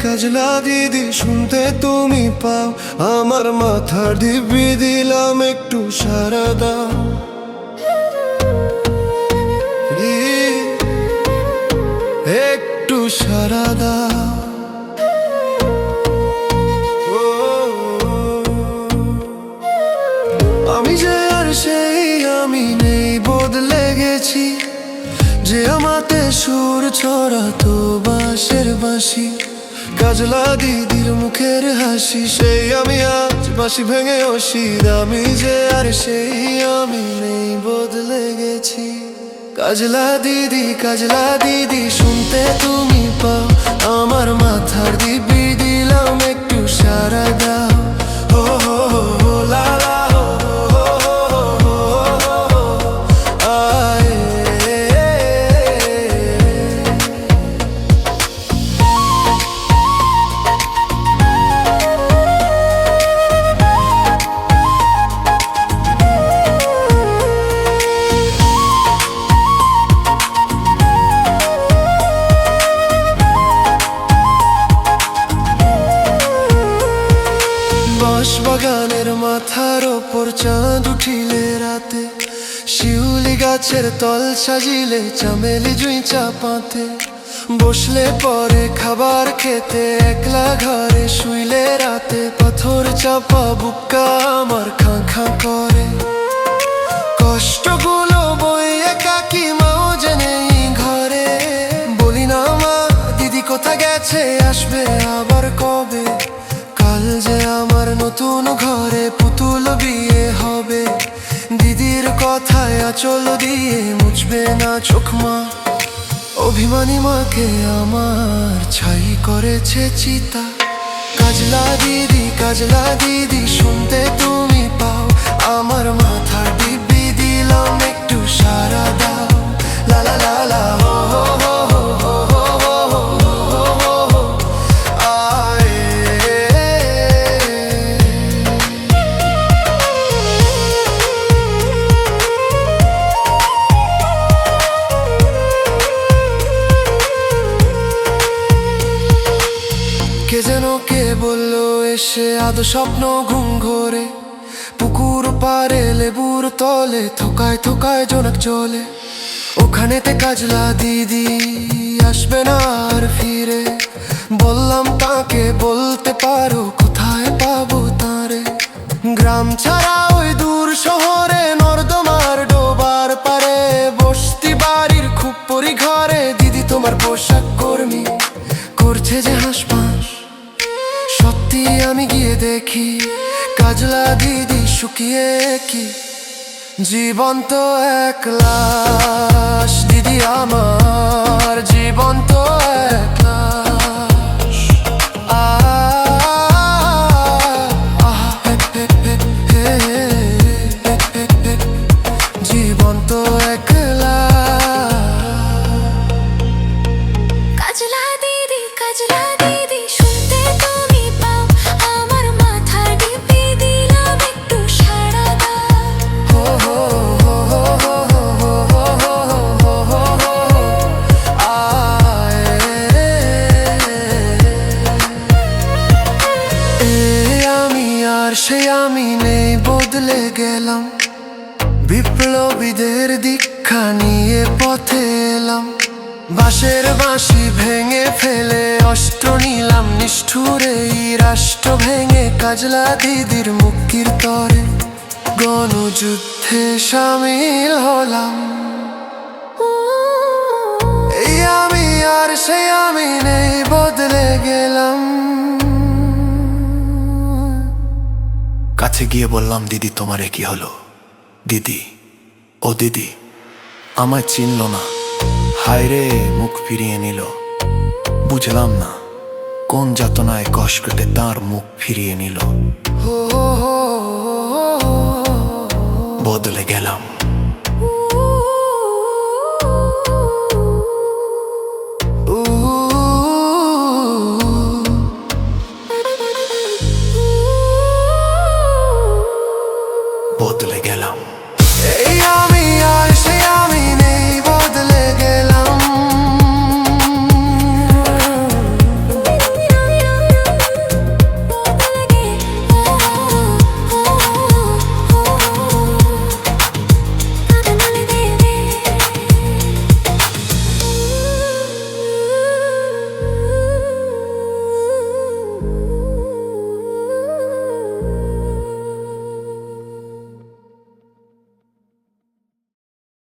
কাজলা দিদি শুনতে তুমি পাও আমার মাথার দিব্যি দিলাম একটু সারা দাও একটু সারা দাও আমি যে আর সেই আমি নেই বদলে গেছি যে আমাতে সুর ছড়াতো বাঁশের বাঁশি কাজলা দিদির মুখের হাসি সেই আমি আজ বাঁশি ভেঙে অসির আমি যে আর সেই আমি নেই বদলে গেছি কাজলা দিদি শুনতে তুমি পাও আমার মাথার দিব্যি দিলাম একটু সারা দাও হো হো হো লা লা বাগানের মাথার ওপর চাঁদ উঠিলে রাতে শিউলি গাছের তল সাজিলে চামেলি জুঁই চাপাতে বসলে পরে খাবার খেতে একলা ঘরে শুইলে রাতে পাথর চাপা বুকা আমার খাঁ খাঁ করে কষ্টগুলো বই একাকি মাও যে নেই ঘরে বলি না মা দিদি কোথা গেছে আসবে আবার কবে কাল যে আমার নতুন ঘরে পুতুল বিয়ে হবে দিদির কথায় আঁচল দিয়ে মুছবে না চোখ মা অভিমানী মাকে আমার ছাই করেছে চিতা কাজলা দিদি শুনতে তুমি পাও আমার মাথার দিব্যি দিলাম একটু সারা দাও লা লা লা লা হো হো হো হো কে বললো এসে আদো স্বপ্ন ঘুম ঘোরে পুকুর পারে লেবুর তলে থোকায় থোকায় জোনাক চলে ওখানেতে কাজলা দিদি আসবে না আর ফিরে বললাম তাকে বলতে পারো কোথায় পাবো তারে গ্রাম ছাড়া ওই দূর শহরে নর্দমার ডোবার পারে বসতি বাড়ির খুব পরি ঘরে দিদি তোমার পোশাক কর্মী করছে যে হাসপাস সত্যি আমি গিয়ে দেখি কাজলা দিদি শুকিয়ে কি জীবন্ত এক লাশ দিদি আমার জীবন্ত এক লাশ জীবন্ত এক লাশ কাজলা দিদি শুনতে তুমি পাও আমার মাথার দিব্যি দিলাম একটু সারা দাও হো হো হো হো হো হো হো হো আয় আমি আর সে আমি নেই বদলে গেলাম বিপ্লবীদের দীক্ষা নিয়ে পথে এলাম বাঁশের বাঁশি ভেঙে ফেলে অস্ত্র নিলাম নিষ্ঠুরে রাষ্ট্র ভেঙে কাজলা দিদির মুক্তির তরে গণযুদ্ধে সামিল হলাম এই আমি আর সেই আমি নেই বদলে গেলাম কাছে গিয়ে বললাম দিদি তোমারে কি হলো দিদি ও দিদি আমায় চিনল না হায় রে মুখ ফিরিয়ে নিল বুঝলাম না কোন যাতনায় কষ্টে তার মুখ ফিরিয়ে নিল বদলে গেলাম বদলে গেলাম।